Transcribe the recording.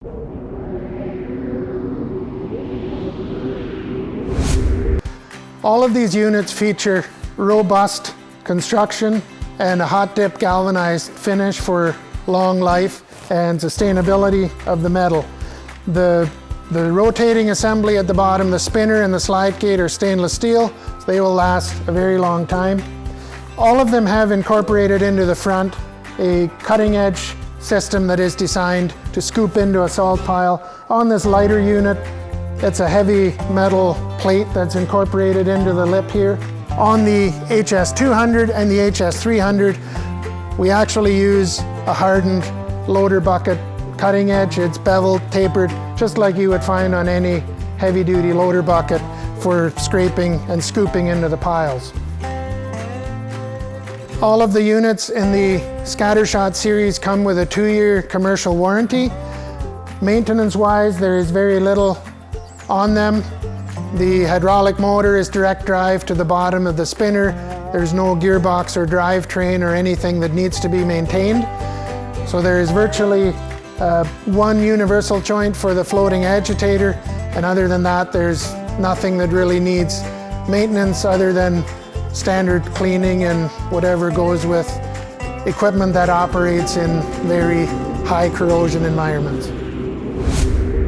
All of these units feature robust construction and a hot dip galvanized finish for long life and sustainability of the metal. The rotating assembly at the bottom, the spinner and the slide gate are stainless steel, so they will last a very long time. All of them have incorporated into the front a cutting edge system that is designed to scoop into a salt pile. On this lighter unit, it's a heavy metal plate that's incorporated into the lip here. On the HS200 and the HS300, we actually use a hardened loader bucket cutting edge. It's beveled, tapered, just like you would find on any heavy-duty loader bucket for scraping and scooping into the piles. All of the units in the Scattershot series come with a 2-year commercial warranty. Maintenance-wise, there is very little on them. The hydraulic motor is direct drive to the bottom of the spinner. There's no gearbox or drivetrain or anything that needs to be maintained. So there is virtually one universal joint for the floating agitator, and other than that, there's nothing that really needs maintenance other than standard cleaning and whatever goes with equipment that operates in very high corrosion environments.